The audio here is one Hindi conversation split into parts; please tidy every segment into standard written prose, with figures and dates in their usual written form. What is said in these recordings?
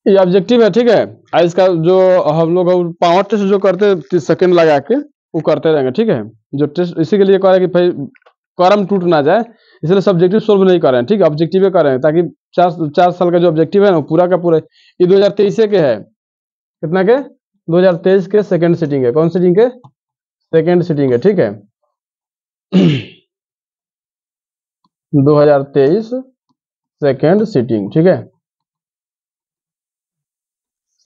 ये ऑब्जेक्टिव है, ठीक है। इसका जो हम लोग पावर टेस्ट जो करते हैं 30 सेकंड लगा के, वो करते रहेंगे, ठीक है। जो टेस्ट इसी के लिए कह रहा है कि भाई कॉलम टूट ना जाए, इसलिए सब्जेक्टिव सोल्व नहीं कर रहे हैं, ठीक है। ऑब्जेक्टिव कर रहे हैं ताकि 4 साल का जो ऑब्जेक्टिव है ना पूरा का पूरा। ये 2023 के है, कितना के 2023 के सेकंड सीटिंग है। कौन सीटिंग के? सेकंड सीटिंग है, ठीक है। 2023 सेकंड सीटिंग, ठीक है।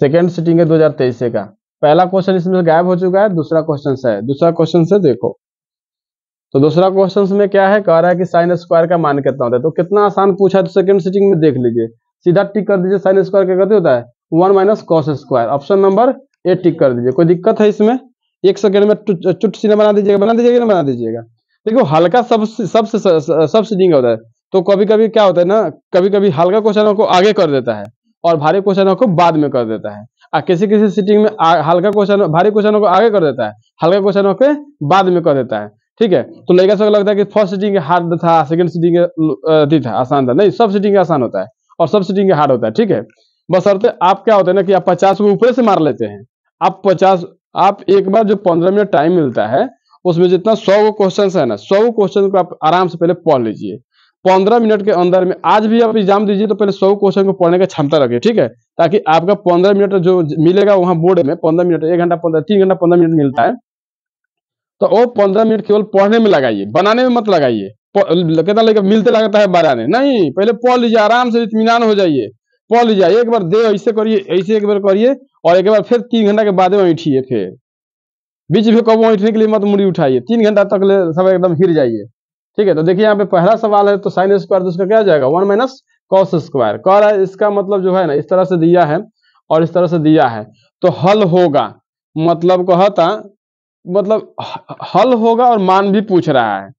सेकंड सीटिंग है 2023 का। पहला क्वेश्चन इसमें गायब हो चुका है, दूसरा क्वेश्चन है। दूसरा क्वेश्चन से देखो, तो दूसरा क्वेश्चन में क्या है, कह रहा है कि साइन स्क्वायर का मान कितना होता है। तो कितना आसान पूछा है, तो सेकंड सीटिंग में देख लीजिए, सीधा टिक कर दीजिए। साइन स्क्वायर क्या कहते होता है? 1 minus cos square. Option number A tick कर दीजिए। कोई दिक्कत है इसमें? 1 सेकंड में चुट सीधा बना दीजिएगा ना बना दीजिएगा। देखो हल्का सब सीटिंग होता है, तो कभी कभी क्या होता है ना, कभी कभी हल्का क्वेश्चनों को आगे कर देता है और भारी क्वेश्चनों को बाद में कर देता है। किसी किसी सीटिंग में हल्का क्वेश्चन भारी क्वेश्चनों को आगे कर देता है, हल्का क्वेश्चनों के बाद में कर देता है, ठीक है। तो लड़का सब लगता है कि फर्स्ट सीटिंग हार्ड था, सेकंड सीटिंग था आसान था। नहीं, सब सीटिंग आसान होता है और सब सीटिंग हार्ड होता है, ठीक है। बशर्ते आप क्या होता है ना कि आप 50 को ऊपर से मार लेते हैं। आप एक बार जो 15 मिनट टाइम मिलता है, उसमें जितना 100 क्वेश्चन है ना, 100 क्वेश्चन को आप आराम से पहले पढ़ लीजिए। 15 मिनट के अंदर में आज भी आप एग्जाम दीजिए तो पहले 100 क्वेश्चन को पढ़ने की क्षमता रखिए, ठीक है। ताकि आपका 15 मिनट जो मिलेगा वहां बोर्ड में, 15 मिनट, 1 घंटा 15, 3 घंटा 15 मिनट मिलता है, तो वो 15 मिनट केवल पढ़ने में लगाइए, बनाने में मत लगाइए। कितना लगेगा? मिलते लगता है बनाने, नहीं, पहले पढ़ लीजिए, आराम से इत्मीनान हो जाइए। पढ़ लीजिए, एक बार दे ऐसे करिए, ऐसे एक बार करिए, और एक बार फिर 3 घंटा के बाद में उठिए। फिर बीच में कब उठने के लिए मत मुड़ी उठाइए, 3 घंटा तक सब एकदम हिर जाइए, ठीक है। तो देखिए यहाँ पे पहला सवाल है, तो साइन स्क्वायर, तो उसका क्या हो जाएगा? 1 माइनस कॉस स्क्वायर। कह रहा है इसका मतलब जो है ना, इस तरह से दिया है और इस तरह से दिया है, तो हल होगा। मतलब कहता, मतलब हल होगा और मान भी पूछ रहा है,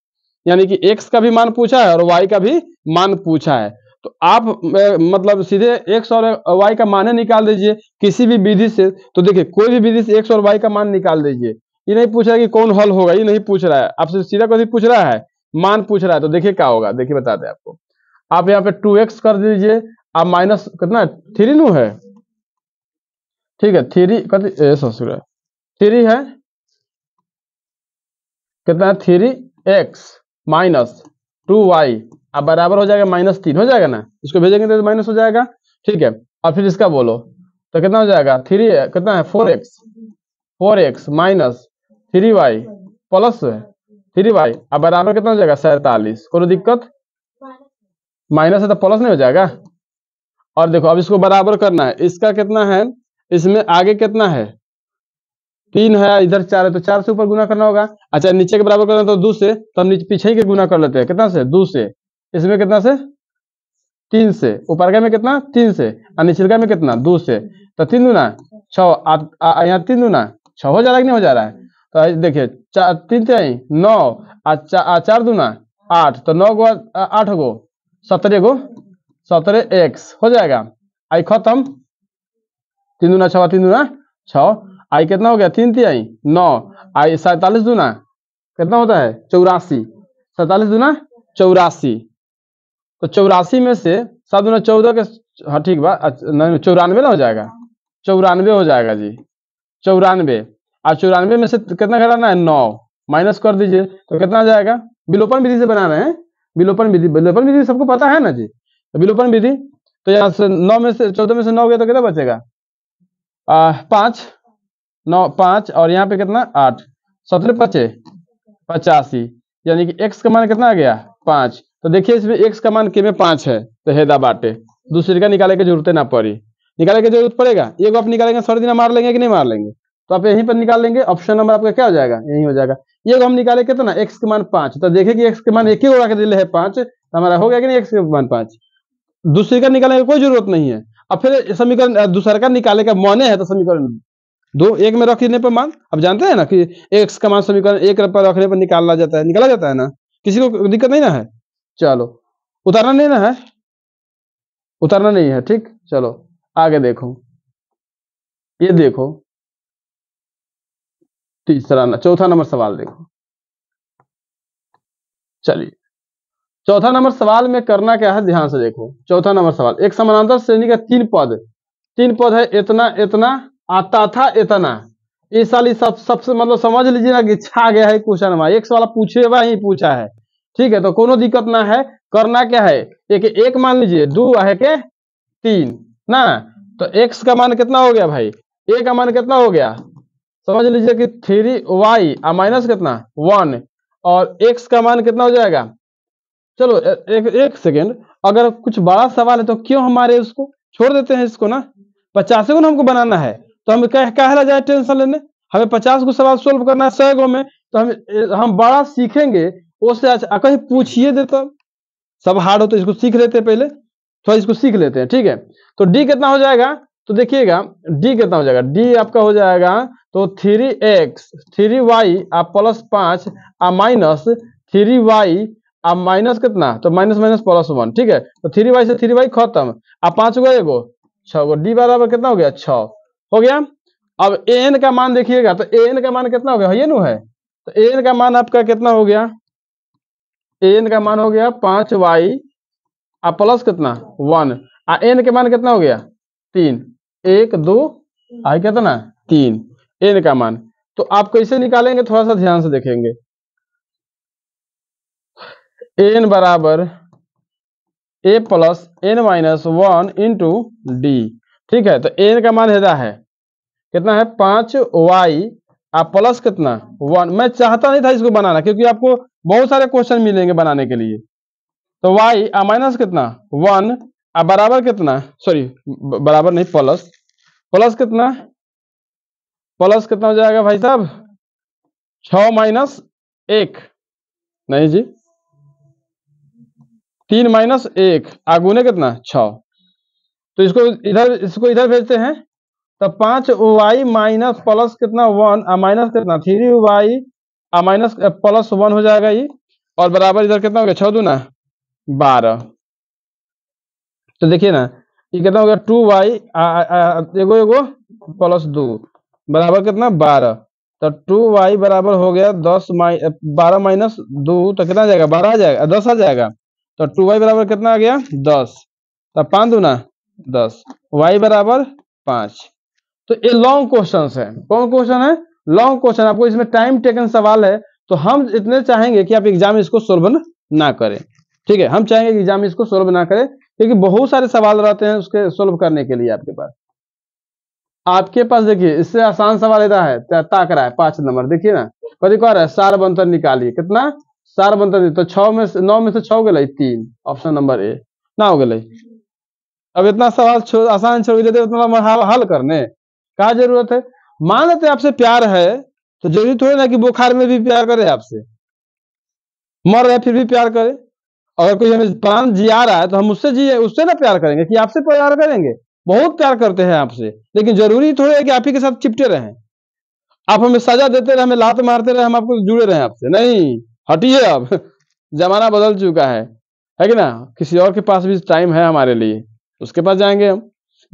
यानी कि x का भी मान पूछा है और y का भी मान पूछा है। तो आप मतलब सीधे x और y का मान निकाल दीजिए किसी भी विधि से। तो देखिए कोई भी विधि से x और y का मान निकाल दीजिए। ये नहीं पूछ रहा है कि कौन हल होगा, ये नहीं पूछ रहा है आपसे, सीधा कभी पूछ रहा है मान पूछ रहा है। तो देखिए क्या होगा, देखिए बताते हैं आपको। आप यहाँ पे 2x कर दीजिए, आप माइनस कितना 3 नु है, ठीक है। 3 है, कितना है? 3x माइनस 2y, अब बराबर हो जाएगा -3, हो जाएगा ना। इसको भेजेंगे तो माइनस हो जाएगा, ठीक है। और फिर इसका बोलो तो कितना हो जाएगा? 3 कितना है? 4x minus 3y plus 3y, अब बराबर कितना हो जाएगा? 47। कोई दिक्कत? माइनस है तो प्लस नहीं हो जाएगा। और देखो अब इसको बराबर करना है, इसका कितना है, इसमें आगे कितना है? 3 है, इधर 4 है, तो 4 से ऊपर गुना करना होगा। अच्छा, नीचे के बराबर करना तो 2 से, तो हम पीछे ही के गुना कर लेते हैं। कितना से? 2 से। इसमें कितना से? 3 से। ऊपर का में कितना? 3 से, और नीचे का में कितना? 2 से। तो 3 दूना 6, यहाँ 3 दूना 6 हो जा रहा है कि नहीं हो जा रहा है? तो देखिए 3 9, 4 दूना 8, तो 9 गो 8 गो 17 गो 17x हो जाएगा। आई खत्म। 3 दूना 6, 3 दूना 6, आई कितना हो गया? 3 3 9, आई 47 दूना कितना होता है? 84। 47 दूना 84, तो 84 में से 7 दूना 14 के, हाँ ठीक बा, 94 ना हो जाएगा, 94 हो जाएगा जी, 94। और 94 में से कितना घटाना है? 9 माइनस कर दीजिए, तो कितना आ जाएगा? विलोपन विधि से बनाना है, विलोपन विधि सबको पता है ना जी। तो विलोपन विधि, तो यहाँ से 9 में से 14 में से 9 गया तो कितना बचेगा? 5, 9 5, और यहाँ पे कितना? 8, 17 5 85, यानी कि x का मान कितना आ गया? 5। तो देखिए इसमें x का मान के में 5 है, तो हेदा बाटे, दूसरे का निकाले की जरूरत ना पड़ी। निकाले की जरूरत पड़ेगा, एक आप निकालेंगे, सर दिन मार लेंगे कि नहीं मार लेंगे? तो आप यहीं पर निकाल लेंगे। ऑप्शन नंबर आपका क्या हो जाएगा? यही हो जाएगा। ये हम निकाले कितना? x के मान 5, तो देखिए कि x के मान एक ही उड़ा के दिले है 5, तो हमारा हो गया कि नहीं? x के मान 5, दूसरे का निकालने की कोई जरूरत नहीं है। अब फिर समीकरण दूसरा का निकाले का माने है, तो समीकरण दो एक में रखने पर मान, अब जानते हैं ना कि x का मान समीकरण 1 पर रखने पर निकाला जाता है, निकाला जाता है ना, किसी को दिक्कत नहीं ना है। चलो, उतारना नहीं ना है, उतारना नहीं है, ठीक। चलो आगे देखो, ये देखो चौथा नंबर सवाल देखो। चलिए चौथा नंबर सवाल में करना क्या है, ध्यान से देखो। चौथा नंबर सवाल, एक समानांतर श्रेणी का 3 पद 3 पद है, इतना इतना आता था इतना। इस साल सबसे मतलब समझ लीजिए ना कि छा गया है क्वेश्चन में, एक वाला पूछेगा ही पूछा है। ठीक है, तो कोनो दिक्कत ना है। करना क्या है, एक मान लीजिए 2 है के 3 ना, तो x का मान कितना हो गया भाई, a का मान कितना हो गया, समझ लीजिए कि 3y माइनस कितना 1, और x का मान कितना हो जाएगा। चलो एक सेकेंड, अगर कुछ बड़ा सवाल है तो क्यों हमारे उसको छोड़ देते हैं इसको ना, 50 को हमको बनाना है, तो हम काहे जाए टेंशन लेने, हमें 50 को सवाल सोल्व करना है 100 गो में, तो हम बड़ा सीखेंगे उससे अच्छा कहीं पूछिए दे, तो सब हार्ड हो तो इसको सीख लेते हैं पहले, थोड़ा इसको सीख लेते हैं। ठीक है, तो डी कितना हो जाएगा, तो देखिएगा डी कितना हो जाएगा, डी आपका हो जाएगा तो 3x 3y आप प्लस 5 माइनस 3y आप माइनस कितना, तो माइनस माइनस प्लस 1। ठीक है, तो 3y से 3y खत्म, आप 5 गो एगो 6 गो, डी बराबर कितना हो गया 6 हो गया। अब एन का मान देखिएगा, तो एन का मान कितना हो गया, ये नु है, तो एन का मान आपका कितना हो गया, एन का मान हो गया 5y प्लस कितना 1, एन के मान कितना हो गया 3, 1 2 आई कितना 3 एन का मान। तो आप कैसे निकालेंगे, थोड़ा सा ध्यान से देखेंगे, एन बराबर A plus N minus 1 into D. ठीक है, तो एन का मान है कितना है 5y प्लस कितना 1। मैं चाहता नहीं था इसको बनाना क्योंकि आपको बहुत सारे क्वेश्चन मिलेंगे बनाने के लिए, तो y माइनस कितना 1 बराबर कितना, सॉरी बराबर नहीं प्लस, प्लस कितना, प्लस कितना हो जाएगा भाई साहब 6 माइनस 1, नहीं जी 3 माइनस 1 आगुने कितना 6, तो इसको इधर भेजते हैं, तो 5y माइनस प्लस कितना 1 माइनस कितना 3y माइनस प्लस 1 हो जाएगा ये, और बराबर इधर कितना हो गया 6 दूना 12। तो देखिए ना ये कितना हो गया 2y एगो एगो प्लस 2 बराबर कितना 12, तो 2y बराबर हो गया 12 माइनस 2, तो कितना आ जाएगा 12 आ जाएगा 10 आ जाएगा, तो 2y बराबर कितना आ गया 10, तो 5 दूना 10, y बराबर 5। तो ये लॉन्ग क्वेश्चन है, कौन क्वेश्चन है, लॉन्ग क्वेश्चन, आपको इसमें टाइम टेकन सवाल है, तो हम इतने चाहेंगे कि आप एग्जाम इसको सोल्व ना करें। ठीक है, हम चाहेंगे कि एग्जाम इसको सोल्व ना करें क्योंकि बहुत सारे सवाल रहते हैं उसके सोल्व करने के लिए आपके पास देखिए इससे आसान सवाल इधर है, ताक रहा है 5 नंबर, देखिए ना कभी कह रहा है सार बंतर निकालिए, कितना सार बंतर, तो 9 में से 6 गए 3, ऑप्शन नंबर ए ना हो गए। अब इतना सवाल आसान छोड़ देते उतना हल करने का जरूरत है। मान लेते आपसे प्यार है तो जरूरी थोड़ी ना कि बुखार में भी प्यार करे, आपसे मर रहे फिर भी प्यार करे, अगर कोई हमें प्राण जिया रहा है तो हम उससे ना प्यार करेंगे कि आपसे प्यार करेंगे, बहुत प्यार करते हैं आपसे, लेकिन जरूरी थोड़ी है कि आप ही के साथ चिपटे रहें, आप हमें सजा देते रहे, हमें लात मारते रहे, हम आपको जुड़े रहे आपसे, नहीं हटिए अब जमाना बदल चुका है कि ना, किसी और के पास भी टाइम है हमारे लिए, उसके पास जाएंगे हम।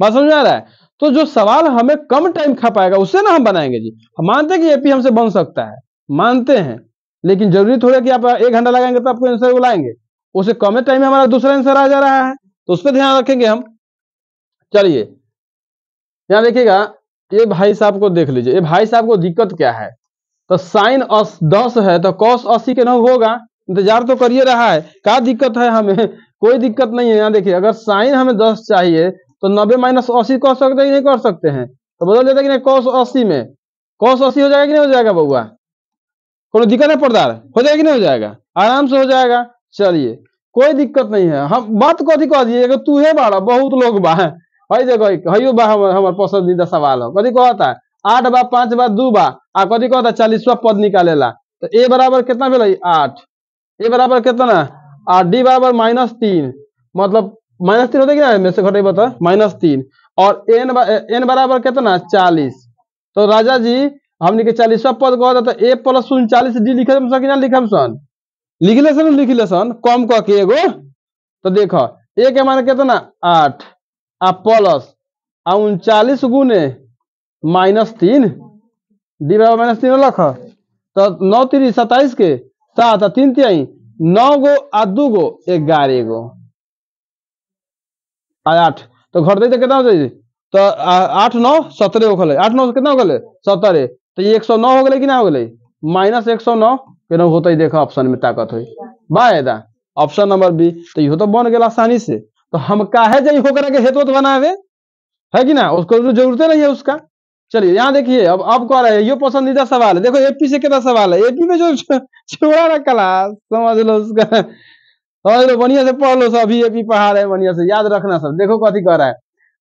बात समझ में आ रहा है, तो जो सवाल हमें कम टाइम खा पाएगा उससे ना हम बनाएंगे जी, हम मानते हैं कि एपी हमसे बन सकता है, मानते हैं, लेकिन जरूरी थोड़ा कि आप 1 घंटा लगाएंगे तो आपको आंसर बुलाएंगे, उसे कम टाइम में हमारा दूसरा आंसर आ जा रहा है, तो उस पर ध्यान रखेंगे हम। चलिए यहाँ देखिएगा, ये भाई साहब को देख लीजिए, ये भाई साहब को दिक्कत क्या है, तो साइन 10 है तो कॉस 80 के 9 होगा, इंतजार तो करिए रहा है, क्या दिक्कत है हमें कोई दिक्कत नहीं है। यहाँ देखिए अगर साइन हमें 10 चाहिए तो 90 माइनस 80 कर सकते हैं नहीं कर सकते हैं, तो बदल देते कि नहीं कॉस 80 में, कॉस 80 हो जाएगा कि नहीं हो जाएगा बउआ, कोई दिक्कत है पर्दार, हो जाएगा कि नहीं हो जाएगा, आराम से हो जाएगा। चलिए कोई दिक्कत नहीं है, हम बात कथी कह दिए तू है बाड़ा बहुत लोग बा हई देखो हइयो बा हमार पसंदीदा सवाल हो, कथी कहता है 8 बा 5 बा 2 बा कथी कहता 40वां पद निकालेला, तो ए बराबर कितना भेल 8, ए बराबर कितना डी बराबर -3, मतलब -3 होता है कि ना, में से घटे बता -3, और एन बराबर कितना 40, तो राजा जी हमने के 40वां पद कह तो ए प्लस 39 डी लिखे कि ना लिखम सन, लिखले सन कम क के एगो, तो देखो ए के मान कितना 8 प्लस 39 गुने -3 डी बराबर -3 लख, तो 9 3 27 के 7 3 3 9 गो 2 गो 11 गो 8, तो घटते तो कितना हो जाए तो 8 9 17 हो गए, 8 9 कितना हो गए 17, तो ये 109 हो गए कि ना हो गए -109 केना होता ही देखा ऑप्शन में ताकत हुई बायदा ऑप्शन नंबर बी। तो इहो तो बन गया आसानी से। तो हम काहे जाई होकर के हेतु बनावे है कि ना, उसको तो जरूरत नहीं है उसका। चलिए यहाँ देखिए अब कह रहे हैं ये पसंदीदा सवाल है। देखो एपी से कितना सवाल है, एपी में जो छोड़ा ना क्लास समझ लो उसका, समझ लो बढ़िया से पढ़ लो सब, अभी एपी पढ़ा रहे हैं बढ़िया से याद रखना सब। देखो कथी कह रहा है,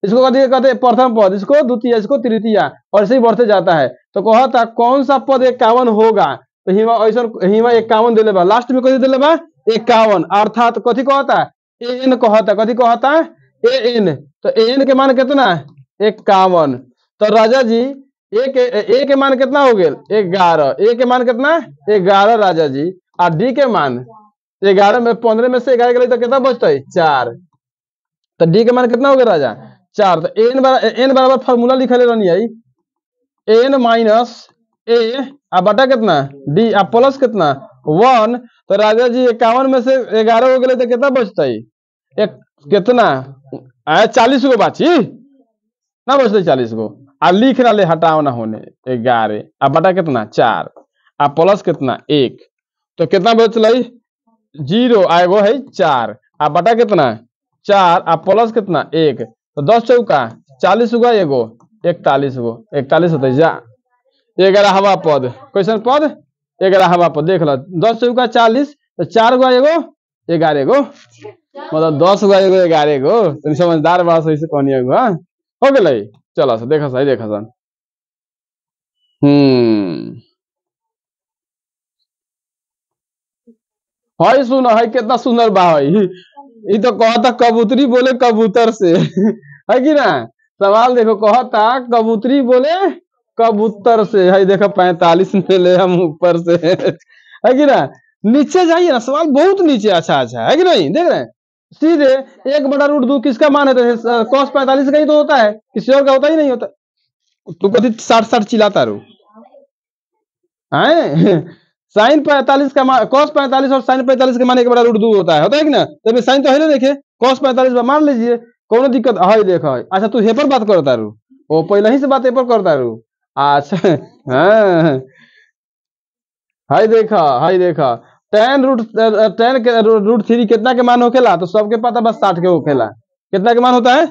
इसको कथी कहते हैं प्रथम पद, इसको द्वितीय, इसको तृतीय, और ऐसे ही बढ़ते जाता है। तो कहता कौन सा पद 51 होगा, तो हिमा ऐसा हिमा 51 दिले बा, लास्ट में कथी दिले बा 51, अर्थात कथी कहता है एन कहता, कथी कहता है एन। तो एन के मान कितना 51। तो राजा जी ए के मान कितना हो गया 11, ए के मान कितना 11 राजा जी, और डी के मान 11 में 15 में से 11 गए तो कितना बचता है 4। तो डी के मान कितना हो गया राजा 4। तो एन बराबर फार्मूला लिखले रहनी है एन माइनस ए आ बटा कितना डी आ प्लस कितना 1। तो राजा जी 51 में से 11 हो गए तो कितना बचता है एक कितना 40 गो बाची ना बचते 40 गो, आ लिख ना ले हटाओ ना होने 11 आ बटा कितना 4 आ प्लस कितना 1। तो कितना बचल 0 आ एगो है 4 आ बटा कितना 4 आ प्लस कितना 1। तो 10 चौका 40 हुआ एगो 41 गो 41 होते जा 11 हवा पद, क्वेश्चन पद 11 हवा पद देख लो 10 चौका 40, तो 4 गो एगो 11 गो, मतलब 10 गो एगो 11 गो। तुम समझदार बड़ा सही से कहनी है हो गए। चलो सर देखा सही देखा सर हई सुन हई कितना सुंदर बा हई, ये तो कहता कबूतरी बोले कबूतर से है कि ना। सवाल देखो कहता कबूतरी बोले कबूतर से, है देखो 45 में ले हम ऊपर से है कि ना। नीचे जाइए ना सवाल बहुत नीचे, अच्छा अच्छा है कि नहीं देख रहे हैं सीधे 1/√2 किसका मान है, तो cos 45 का ही तो होता है, किसी और का होता ही नहीं होता। तू कभी 60 चिल्लाता रू है साइन 45 का मान cos 45 और साइन 45 का मान 1/√2 होता है कि ना। तो साइन तो है ना, देखे cos 45 मान लीजिए कोनो दिक्कत है देखो। अच्छा तू हे पर बात करता रू, वो पहले ही से बात पर करता रू। अच्छा हाँ हाई देखा tan√3 कितना के मान होखेला, तो सबके पता बस 60 के होखेला। कितना के मान होता है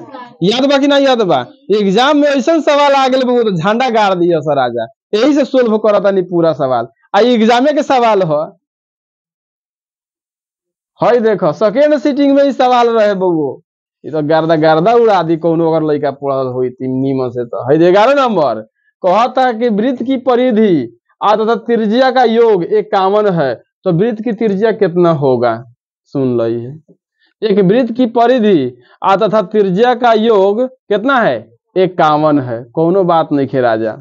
याद बा कि नहीं याद बा, एग्जाम में ऐसा सवाल आ गए तो झंडा गाड़ दिया सर राजा, यही से सोल्व करता नहीं पूरा सवाल आ एग्जामे के सवाल हो। हई देखो सेकेंड सीटिंग में ही सवाल रहे बउओ, ये तो गर्दा गर्दा उड़ा दी कोनो अगर लड़का पढ़ल हुई नीमन से। तो हई 11 नंबर कहता कि वृत्त की परिधि तथा त्रिज्या का योग 51 है, तो वृत्त की त्रिज्या कितना होगा सुन ली है। एक वृत्त की परिधि तथा त्रिज्या का योग कितना है 51 है, कोनो बात नहीं खे राजा।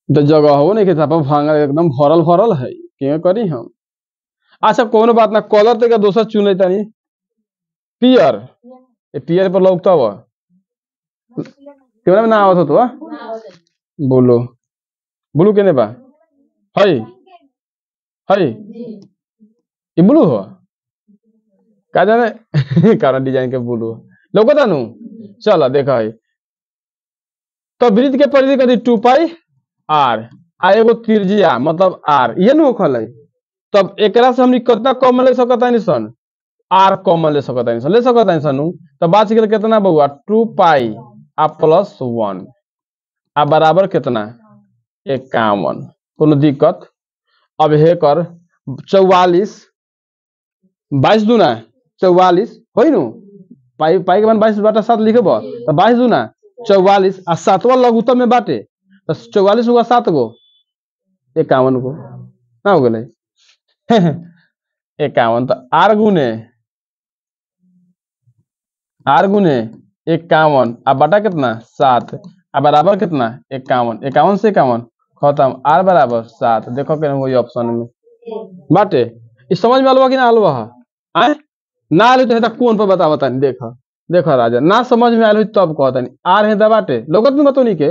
तो जगह हो नहीं खेता भांगा एकदम भरल भरल है क्यों करी हम। अच्छा कोनो बात ना कलर तक दोसर चुन लेता नहीं पियर, पियर पर लगता हुआ कैमरा में ना आवत हो तो बोलो ब्लू केने बा हई हई ये ब्लू हो का जाने कारण डिजाइन के ब्लू लोगता नु। चलो देखा है तो वृत्त के परिधि कथी 2 पाई आर आ एगो त्रिज्या मतलब आर ये नु होखल है। तब एकरा से हमनी कितना कॉमन ले सकता है सन आर कॉमन ले सकता है ले सकता है सन। तो बात गेल कितना बउआ 2 पाई आ प्लस 1 आ बराबर कितना 51, कोनो दिक्कत। अब हे कर 44 22 दूना 44 हो नु पाई पाई के मान 22/7 लिखे बा, तो 22 दूना 44 आ 7वां लघुत्तम में बाटे, तो 44 होगा 7 गो 51 गो ना हो गए 51। तो आर गुने 51 आ बटा कितना 7 आ बराबर कितना 51, 51 से 51 खत्म, आर बराबर 7। देखो के वही ऑप्शन में बाटे। इस समझ में अलवा कि ना अलवा आए ना आलू तो कौन पर बता नहीं देखा देखा राजा ना समझ में आलू तब कहता नहीं आ रहे दबाटे लोकत में बतो नहीं के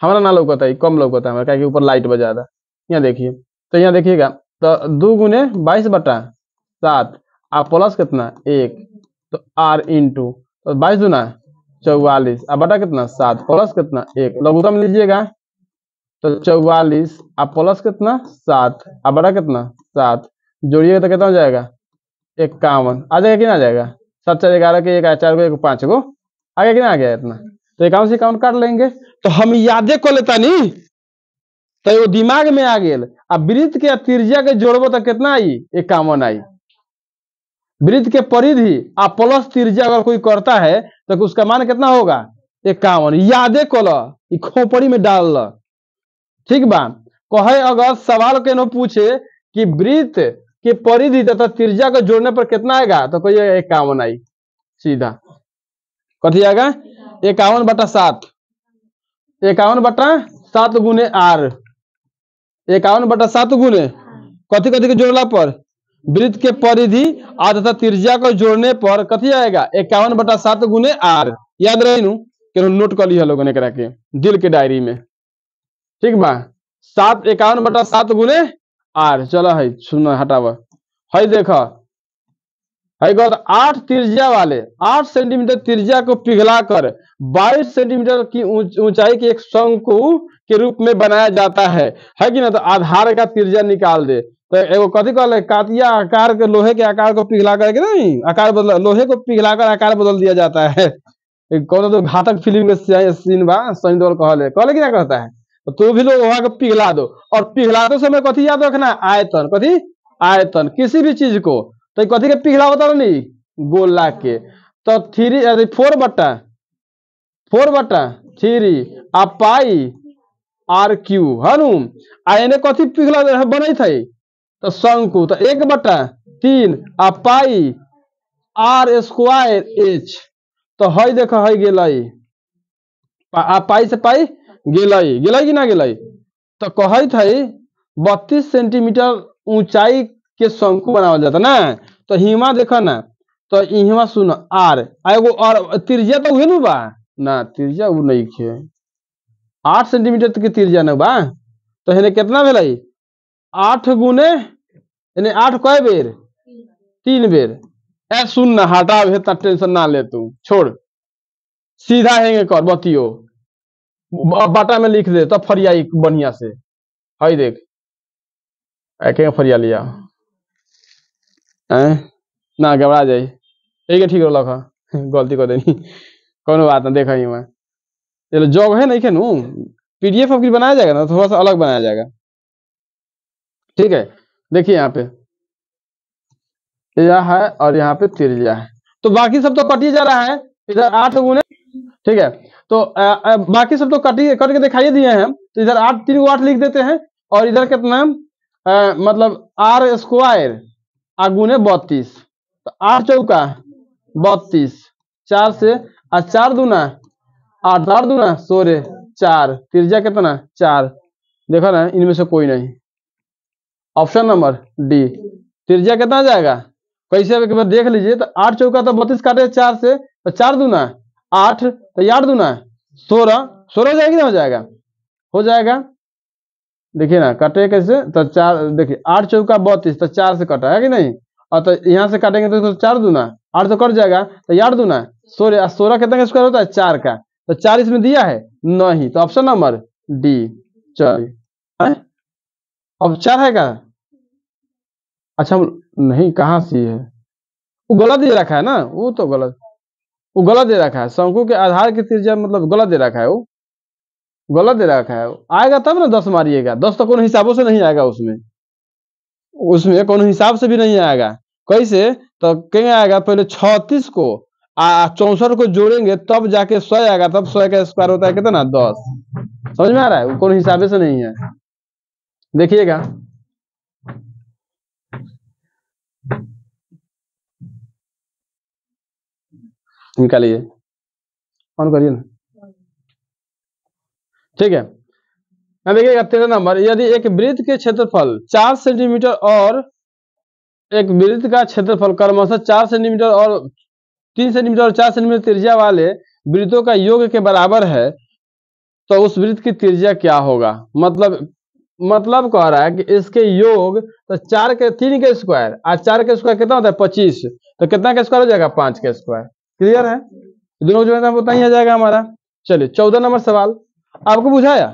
हमारा ना लौकता है कम लौकता है हमारा, क्या ऊपर लाइट बजा था। यहाँ देखिए तो यहाँ देखिएगा तो 2 गुने 22/7 आ प्लस कितना 1, तो आर इंटू तो 22 दूना 44 अब बटा कितना 7 प्लस कितना 1 लघुत्तम लीजिएगा तो 44 अब प्लस कितना 7 अब बटा कितना 7 जोड़िएगा तो कितना हो जाएगा 51 आ जाएगा कि ना आ जाएगा 7 4 11 के 1 4 को 1 5 को आ गया कि ना आ गया इतना तो 51 से 51 काट लेंगे तो हम यादे को लेता नहीं तो वो दिमाग में आ गया अब वृत्त के त्रिज्या के जोड़बो तो कितना आई 51 आई वृत्त के परिधि आप प्लस त्रिज्या अगर कोई करता है तो उसका मान कितना होगा 51 यादे को लो खोपड़ी में डाल लो ठीक बा कहे अगर सवाल के न पूछे कि वृत्त के परिधि तथा त्रिज्या को जोड़ने पर कितना आएगा तो कोई 51 आई सीधा कथी आएगा 51/7 51/7 गुने आर 51/7 गुने कथी कथी के जोड़ला पर वृत्त के परिधि आर तथा त्रिज्या को जोड़ने पर कथी आएगा 51/7 गुने आर याद रहे नु के नोट कर लिया लोगों ने करा के दिल के डायरी में ठीक बा 51/7 गुने आर चलो है सुनो हटावा है देखो है 8 त्रिज्या वाले 8 सेंटीमीटर त्रिज्या को पिघलाकर 22 सेंटीमीटर की ऊंचाई के एक शंकु के रूप में बनाया जाता है कि ना तो आधार का त्रिज्या निकाल दे तो एगो कथी कहले कातिया आकार के लोहे के आकार को पिघला करके नहीं आकार बदल लोहे को पिघलाकर आकार बदल दिया जाता है कौन तो घातक फिल्म के सीन बा सनी देओल कहले कि ना कहता है तो तू भी लोग वहां को पिघला दो और पिघलाते समय कथी याद रखना आयतन कथी आयतन किसी भी चीज को तो कथी के पिघला होता नहीं गोला के तो 4/3 पाई आर क्यू हनु आने कथी पिघला बने थे तो शंकु तो 1/3 पाई आर स्क्वायर एच तो है देखो है गेलई पाई से पाई गेलई कि ना गेलई तो कहे थे 32 सेंटीमीटर ऊंचाई के शंकु बनावल जाता ना तो हिमा देखा ना तो हिमा सुन आर एगो और त्रिज्या तो उहे बा ना त्रिज्या उ नहीं खे 8 सेंटीमीटर की त्रिज्या न बा तो हेने कितना भेलै 8 गुने यानी 8 कय बेर 3 बेर ए सुन ना हटा इतना टेंशन ना ले तू छोड़ सीधा हेंगे कर बतियो बाटा में लिख दे तब फरियाई बढ़िया से हई देख एक फरिया लिया ना घबरा जाए ठीक है ठीक है गलती कर देनी कौन बात ना देखा मैं चलो जॉब है नहीं नु पीडीएफ अब बनाया जाएगा ना थोड़ा सा अलग बनाया जाएगा ठीक है देखिए यहाँ पे यह है और यहाँ पे त्रिज्या है तो बाकी सब तो कटिए जा रहा है इधर 8 गुने ठीक है तो बाकी सब तो कटिए कट के दिखाई दिए हैं तो इधर 8 3 को 8 लिख देते हैं और इधर कितना मतलब आर स्क्वायर गुने 32 तो 8 चौका 32 4 से 4 दूना 8 8 दूना 16 4 त्रिज्या कितना 4 देखो ना इनमें से कोई नहीं ऑप्शन नंबर डी त्रिज्या कितना जाएगा कैसे एक बार देख लीजिए तो 8 चौका तो 32 काटे 4 से तो 4 दूना 8 तो 8 दूना 16 16 जाएगी ना हो जाएगा देखिए ना कटे कैसे तो 4 देखिए 8 चौका 32 तो 4 से कटा है कि नहीं और तो यहाँ से काटेंगे तो 4 दूना 8 तो कट जाएगा तो 8 दूना 16 16 कितना का स्क्वायर होता है 4 का तो 4 इसमें दिया है नहीं तो ऑप्शन नंबर डी चलिए अब 4 है क्या अच्छा नहीं कहाँ सी है वो गलत दे रखा है ना वो गलत दे रखा है शंकु के आधार की त्रिज्या मतलब गलत दे रखा है वो गलत दे रखा है आएगा तब ना 10 मारिएगा 10 तो कौन हिसाबों से नहीं आएगा उसमें कौन हिसाब से भी नहीं आएगा कैसे तो कहेंगे आएगा पहले 36 को 64 को जोड़ेंगे तब जाके 100 आएगा तब 100 का स्क्वायर होता है कितना 10 समझ में आ रहा है कौन हिसाबे से नहीं है देखिएगा निकालिए ऑन करिए ना ठीक है अब देखिएगा 13 नंबर यदि एक वृत्त के क्षेत्रफल 4 सेंटीमीटर और एक वृत्त का क्षेत्रफल क्रमशः 4 सेंटीमीटर और 3 सेंटीमीटर और 4 सेंटीमीटर त्रिज्या वाले वृत्तों का योग के बराबर है तो उस वृत्त की त्रिज्या क्या होगा मतलब कह रहा है कि इसके योग तो 3 के स्क्वायर आज 4 के स्क्वायर कितना होता है 25 तो कितना का स्क्वायर हो जाएगा 5 का स्क्वायर क्लियर है दोनों जो है उतना ही आ जाएगा हमारा। चलिए 14 नंबर सवाल आपको बुझाया।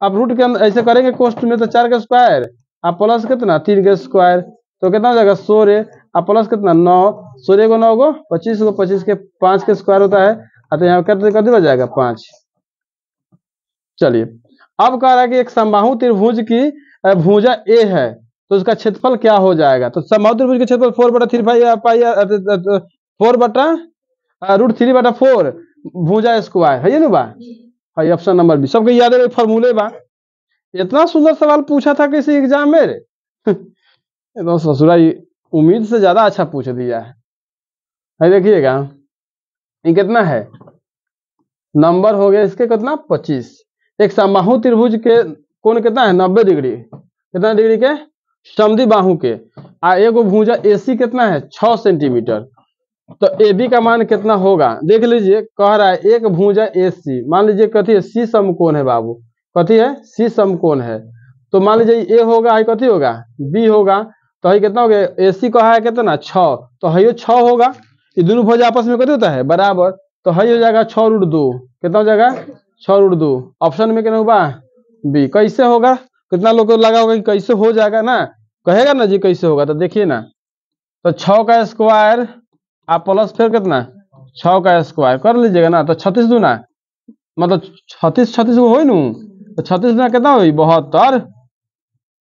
आप रूट के अंदर ऐसे करेंगे कोष्ट में तो 4 का स्क्वायर आप प्लस कितना 3 का स्क्वायर तो कितना हो जाएगा 16 आप प्लस कितना 9 16 को 9 को 25 को 25 के 5 के स्क्वायर होता है तो यहाँ कितने हो जाएगा 5। चलिए अब कह रहा है कि एक समबाहु त्रिभुज की भुजा ए है तो उसका क्षेत्रफल क्या हो जाएगा। तो समबाहु त्रिभुज का क्षेत्रफल 4/3 4 बटा √3/4 भुजा स्क्वायर है ये ना बा। हाँ ऑप्शन नंबर बी सबको याद है फॉर्मूले बा। इतना सुंदर सवाल पूछा था किसी एग्जाम में एकदम ससुरा उम्मीद से ज्यादा अच्छा पूछ दिया है देखिएगा ये कितना है नंबर हो गया इसके कितना 25। एक समबाहु त्रिभुज के कोण कितना है 90 डिग्री कितना डिग्री के समद्विबाहु के एगो भुजा एसी कितना है 6 सेंटीमीटर तो ए बी का मान कितना होगा देख लीजिए कह रहा है एक भुजा एसी मान लीजिए कथी है सी समकोण है बाबू कथी है सी समकोण है तो मान लीजिए ए होगा कथी होगा बी होगा तो है कितना हो गया एसी कहा है कितना 6 तो है 6 होगा ये दोनों भुजा आपस में कथी होता है बराबर तो है हो जाएगा 6√2 कितना हो जाएगा 6√2 ऑप्शन में कितना होगा बी। कैसे होगा कितना लोग को लगा होगा कि कैसे हो जाएगा ना कहेगा ना जी कैसे होगा तो देखिए ना तो 6 का स्क्वायर आप प्लस फिर कितना 6 का स्क्वायर कर लीजिएगा ना तो 36 दूना मतलब 36 को हो नू तो 36 दूना कितना हुई 72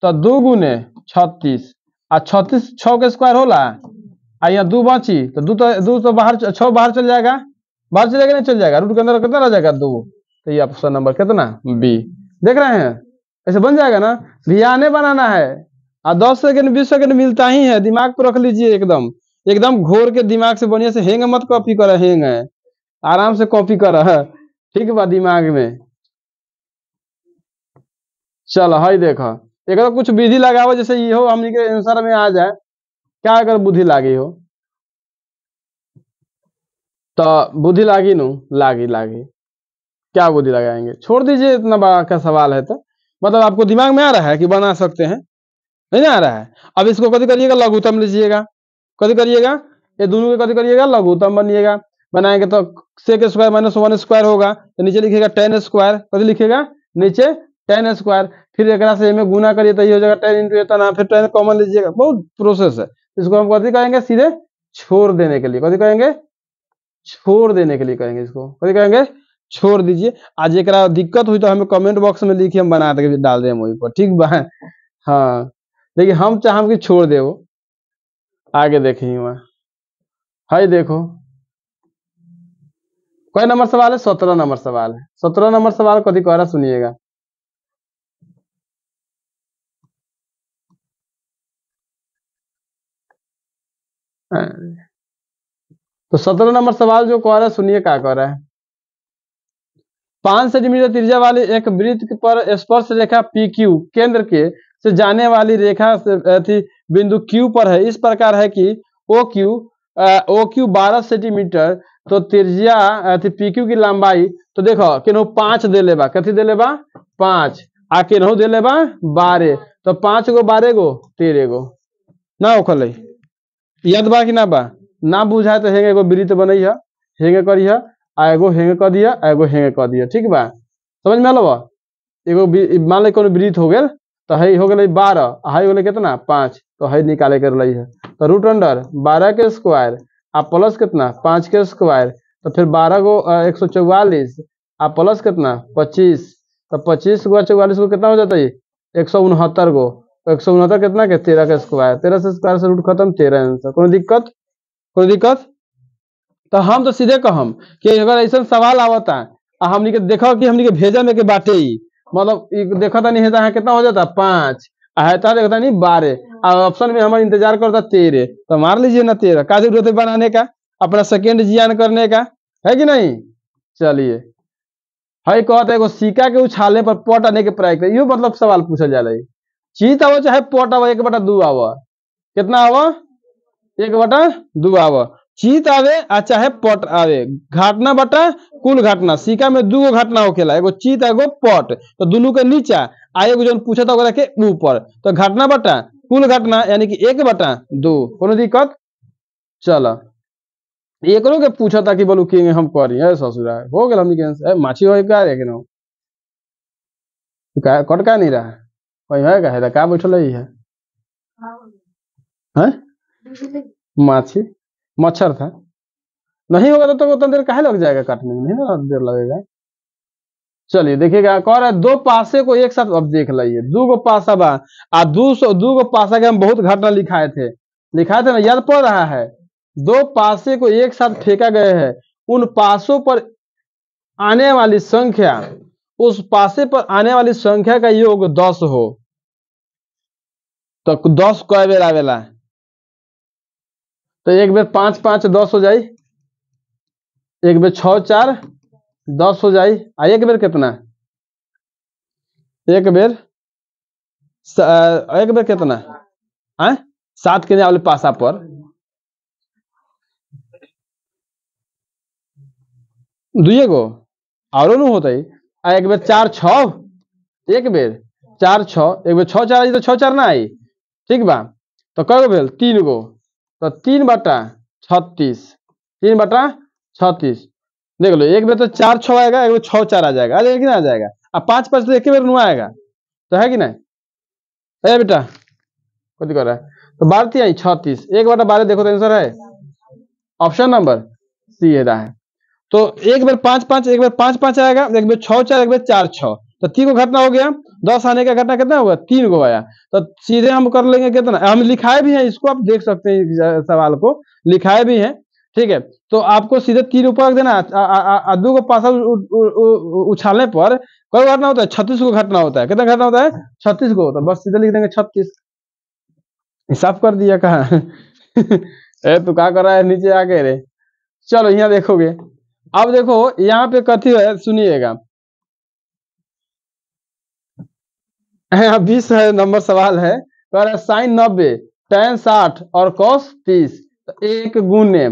तो 2 गुने 36 आ 36 6 के स्क्वायर होला आ यहाँ 2 बची तो 2 तो बाहर 6 बाहर चल जाएगा नहीं चल जाएगा रूट के अंदर कितना रह जाएगा 2 तो ये ऑप्शन नंबर कितना बी। देख रहे हैं ऐसे बन जाएगा ना ध्यान बनाना है 10 सेकंड 20 सेकंड मिलता ही है दिमाग पर रख लीजिए एकदम घोर के दिमाग से बढ़िया से हैंग मत कॉपी कर हैंग है आराम से कॉपी कर ठीक बा दिमाग में। चलो हाई देखो एक तो कुछ विधि लगाओ जैसे ये हो हमनी के आंसर में आ जाए क्या अगर बुद्धि लागी हो तो बुद्धि लागी नु लागी क्या बुद्धि लगाएंगे छोड़ दीजिए इतना बड़ा का सवाल है तो मतलब आपको दिमाग में आ रहा है कि बना सकते हैं नहीं आ रहा है। अब इसको कभी करिएगा लघुत्तम लीजिएगा कभी करिएगा ये दोनों के कभी करिएगा लघुत्तम बनिएगा बनाएंगे तो सेक स्क्वायर -1 स्क्वायर होगा तो नीचे लिखेगा 10 स्क्वायर कभी लिखेगा नीचे 10 स्क्वायर फिर एक से में गुना करिए तो ये हो जाएगा 10 इंटू इतना फिर 10 कॉमन लीजिएगा बहुत प्रोसेस है। इसको हम कभी कहेंगे सीधे छोड़ देने के लिए कभी कहेंगे छोड़ देने के लिए कहेंगे इसको कभी कहेंगे छोड़ दीजिए। आज एक दिक्कत हुई तो हमें कमेंट बॉक्स में लिखिए हम बना के डाल दें वहीं पर ठीक बा। हाँ लेकिन हम चाहम कि छोड़ दे वो आगे देखेंगे वहाँ हाई देखो कोई नंबर सवाल है 17 नंबर सवाल है 17 नंबर सवाल कभी कह रहा सुनिएगा। तो 17 नंबर सवाल जो कह रहा है सुनिए क्या कह रहा है 5 सेंटीमीटर त्रिज्या वाली एक वृत्त पर स्पर्श रेखा पी क्यू केंद्र के से जाने वाली रेखा से बिंदु क्यू पर है इस प्रकार है कि ओ क्यू 12 सेंटीमीटर तो त्रिज्या पी क्यू की लंबाई तो देखो केनहु 5 दे लेबा कथी दे लेबा 5 आ केनहु दे लेबा 12 तो 5 गो 12 गो 13 गो ना ओखले याद बा कि ना बुझाए तो हेंगे एगो वृत्त बनई है हेंगे करी है एगो हेंगे कर दिया एगो हेंगे कर दिया ठीक बा समझ में आलो एगो मान लो कोनो वृत्त हो गेल तो है हो गए 12 हाई हो गए कितना 5 तो है निकाले कर रही है तो रूट अंडर 12 के स्क्वायर आप प्लस कितना 5 के स्क्वायर तो फिर 12 को 144 आप प्लस कितना 25 तो 25 को 44 को कितना हो जाता है 169 गो तो 169 कितना के 13 का स्क्वायर 13 से स्क्वायर से रूट खत्म 13 आंसर कोई दिक्कत तो हम तो सीधे कहम कि अगर ऐसा सवाल आवता हमनी के देखो कि हमनी के भेजा में के बाटे ही मतलब देखा था नहीं है कितना हो जाता 5 ahता देखता नहीं 12 ऑप्शन में हमारा इंतजार करता 13 तो मार लीजिए ना 13 का जरूरत है बनाने का अपना सेकेंड जियान करने का है कि नहीं। चलिए है कहते एगो सिक्का के उछालने पर पट आने के प्रयास यो मतलब सवाल पूछा जा रहा है चीत आवो चाहे पट आवो 1/2 आवो कितना आवो 1/2 आवो चीत आवे आ चाहे पट आवे घटना बटा कुल घटना सिक्का में 2 गो घटना होखेला एगो चीत एगो पट तो दोनों के नीचा आ एगो जन पूछा था के ऊपर तो घटना बटा कुल घटना यानी कि 1/2 कोनो दिक्कत। चलो ये करो के पूछा था कि बोलू कि हम करी है ससुरा हो गया हमनी के माछी हो का रे के नो का कट का नहीं रहा कोई है का बैठल है हैं माछी मच्छर था नहीं होगा तो उतना देर काहे लग जाएगा काटने में नहीं ना देर लगेगा। चलिए देखिएगा कह रहा है दो पासे को एक साथ अब देख लिये दू गो पासा बा आ दू गो पासा के हम बहुत घटना लिखाए थे ना याद पड़ रहा है। दो पासे को एक साथ फेंका गए हैं उन पासों पर आने वाली संख्या उस पासे पर आने वाली संख्या का योग 10 हो तो 10 कै बेर आवेला तो एक बेर 5 5 10 हो जाए एक बेर 6 4 10 हो जाए आ एक बेर कितना एक बेर कितना है 7 के वाले पासा पर दुए गो और न होता आ एक बेर 4 6 एक बेर 4 6 एक बेर 6 4 आई तो 6 4 ना आई ठीक बा तो कै गो भेल 3 गो तो 3 बटा 36 3 बटा 36 देख लो एक बेर तो 4 6 आएगा एक बेर 6 4 आ जाएगा लेकिन आ जाएगा अब 5 5 तो एक बेर नुआ आएगा तो है कि नहीं ए बेटा कथी कर रहा है तो 12 आई 36 1 बटा 12 देखो तो आंसर है ऑप्शन नंबर सी है तो एक बेर 5 5 एक बेर 5 5 आएगा एक बेर 6 4 एक बेर 4 6 तो 3 को घटना हो गया 10 आने का घटना कितना होगा 3 को आया तो सीधे हम कर लेंगे कितना हम लिखाए भी हैं इसको आप देख सकते हैं सवाल को लिखाए भी हैं ठीक है तो आपको सीधे 3 ऊपर रख देना दो को पासा उछालने पर कोई घटना होता है 36 को घटना होता है कितना घटना होता है 36 को तो बस सीधे लिख देंगे 36 हिसाब कर दिया कहा तू क्या कर रहा है नीचे आके रे चलो यहाँ देखोगे अब देखो यहाँ पे कथी है सुनिएगा 20 है नंबर सवाल है कह रहा है साइन 90 tan 60 और cos 30 तो एक गुने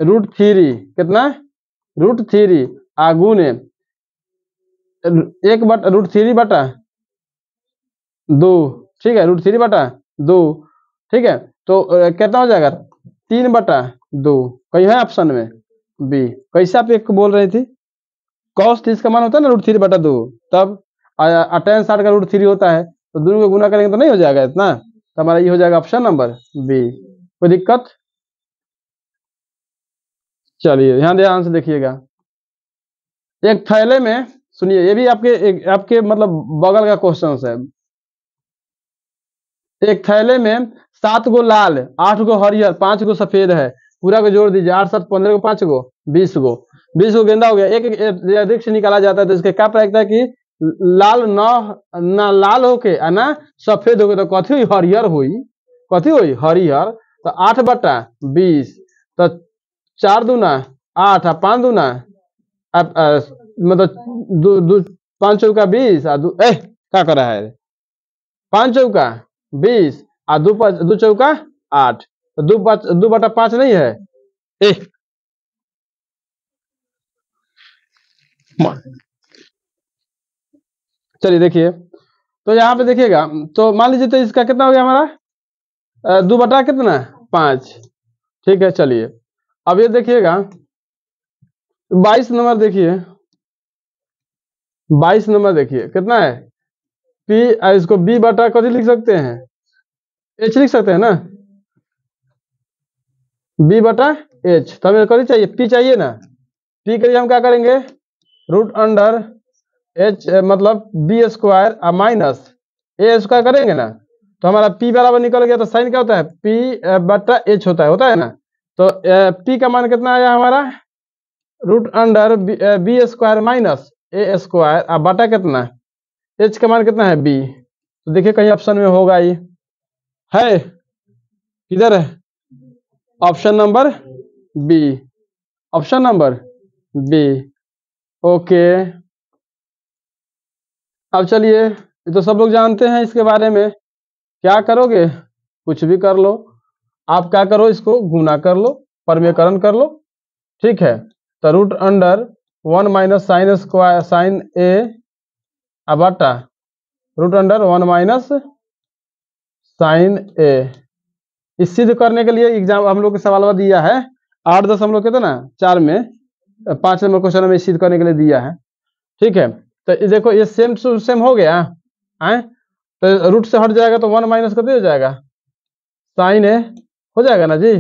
√3 कितना √3 गुने एक बटा √3 बटा 2 ठीक है √3 बटा 2 ठीक है तो कितना हो जाएगा 3 बटा 2 कहीं है ऑप्शन में बी कैसे आप एक बोल रही थी cos 30 का मान होता है ना √3 बटा 2 तब tan 60 का √3 होता है तो दोनों को गुना करेंगे तो नहीं हो जाएगा इतना तो हमारा ये हो जाएगा ऑप्शन नंबर बी कोई दिक्कत। चलिए ध्यान ध्यान से देखिएगा एक थैले में सुनिए ये भी आपके मतलब बगल का क्वेश्चन है एक थैले में 7 गो लाल 8 गो हरियर 5 गो सफेद है पूरा को जोड़ दीजिए 8 7 15 को 5 गो 20 गो गेंदा हो गया एक अधिक से निकाला जाता है तो इसके क्या प्रायिकता है कि लाल ना लाल होके ना सफेद होके तो कथी हुई हरियर हुई कथी हुई हरियर तो 8 बटा 20 तो 4 दूना 8 5 दूना मतलब 5 चौका 20 क्या कर रहा है 5 चौका 20 और 2 चौका 8 तो 2 बटा 5 नहीं है चलिए देखिए तो यहाँ पे देखिएगा तो मान लीजिए तो इसका कितना हो गया हमारा 2 बटा कितना 5 ठीक है। चलिए अब ये देखिएगा 22 नंबर देखिए 22 नंबर देखिए कितना है पी इसको बी बटा कथी लिख सकते हैं एच लिख सकते हैं ना बी बटा एच तो हमें कथी चाहिए पी चाहिए ना पी के लिए हम क्या करेंगे √अंडर एच मतलब बी स्क्वायर माइनस ए स्क्वायर करेंगे ना तो हमारा पी बराबर निकल गया तो साइन क्या होता है पी बटा एच होता है ना तो पी का मान कितना आया हमारा √अंडर बी स्क्वायर माइनस ए स्क्वायर बटा कितना एच का मान कितना है बी तो देखिए कहीं ऑप्शन में होगा ही है किधर है option number B option number B okay. अब चलिए ये तो सब लोग जानते हैं इसके बारे में क्या करोगे कुछ भी कर लो आप क्या करो इसको गुना कर लो परमेयकरण कर लो ठीक है तो √under 1 minus sine square sine A बटा √अंडर 1 माइनस साइन ए इस सिद्ध करने के लिए एग्जाम हम लोग के सवाल दिया है 8 10 हम लोग कितना 4 में 5 नंबर क्वेश्चन हमें सिद्ध करने के लिए दिया है। ठीक है, तो ये देखो ये सेम टू सेम हो गया है, तो रूट से हट जाएगा तो 1 माइनस कर दिया जाएगा साइन ए हो जाएगा ना जी,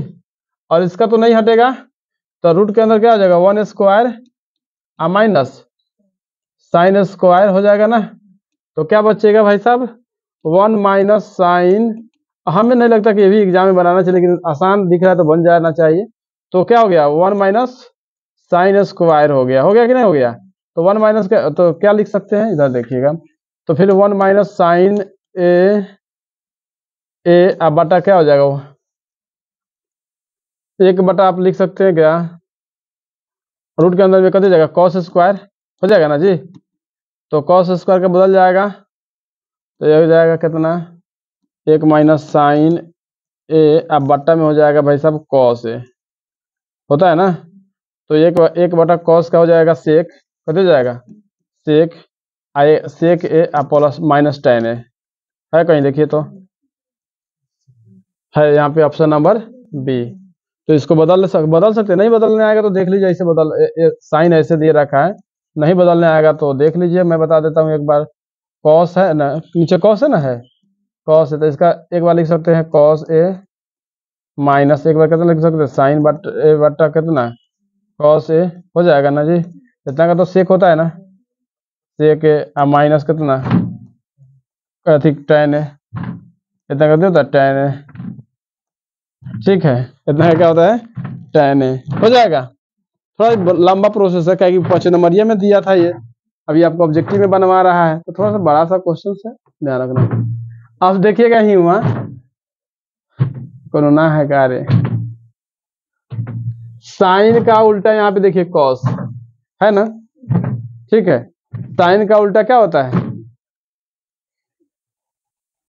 और इसका तो नहीं हटेगा, तो रूट के अंदर क्या हो जाएगा 1 स्क्वायर माइनस साइन स्क्वायर हो जाएगा ना। तो क्या बचेगा भाई साहब 1 माइनस साइन, हमें नहीं लगता कि ये भी एग्जाम में बनाना चाहिए, लेकिन आसान दिख रहा है तो बन जाना चाहिए। तो क्या हो गया 1 माइनस साइन स्क्वायर हो गया कि नहीं हो गया। तो 1 माइनस का तो क्या लिख सकते हैं इधर देखिएगा, तो फिर 1 माइनस साइन ए अब बटा क्या हो जाएगा वो 1 बटा आप लिख सकते हैं क्या, रूट के अंदर में कर जाएगा कॉस स्क्वायर हो जाएगा ना जी। तो कॉस स्क्वायर का बदल जाएगा, तो ये हो जाएगा कितना 1 माइनस साइन ए अब बट्टा में हो जाएगा भाई साहब कॉस ए होता है ना। तो एक बटा कॉस का हो जाएगा सेक कर जाएगा सेक सेक ए प्लस माइनस टेन ए है कहीं देखिए तो है यहाँ पे ऑप्शन नंबर बी। तो इसको बदल सकते, नहीं बदलने आएगा तो देख लीजिए, ऐसे साइन ऐसे दे रखा है, नहीं बदलने आएगा तो देख लीजिए, मैं बता देता हूँ एक बार। कॉस है ना, नीचे कॉस है ना, है कॉस है, तो इसका एक बार लिख सकते हैं कॉस ए माइनस एक बार कितना लिख सकते हैं साइन बट ए बट्टा कितना कॉस ए हो जाएगा ना जी। इतना का तो सेक होता है ना, सेक ए माइनस कितना अधिक टेन ए, इतना का होता है टेन ए। ठीक है, इतना क्या होता है टेन ए हो जाएगा। थोड़ा लंबा प्रोसेस है, क्या कि 5 नंबरिया में दिया था ये, अभी आपको ऑब्जेक्टिव में बनवा रहा है, तो थोड़ा सा बड़ा सा क्वेश्चन है, ध्यान रखना। आप देखिएगा ही हुआ कोरोना है कार्य, साइन का उल्टा यहाँ पे देखिए कॉस है ना। ठीक है, साइन का उल्टा क्या होता है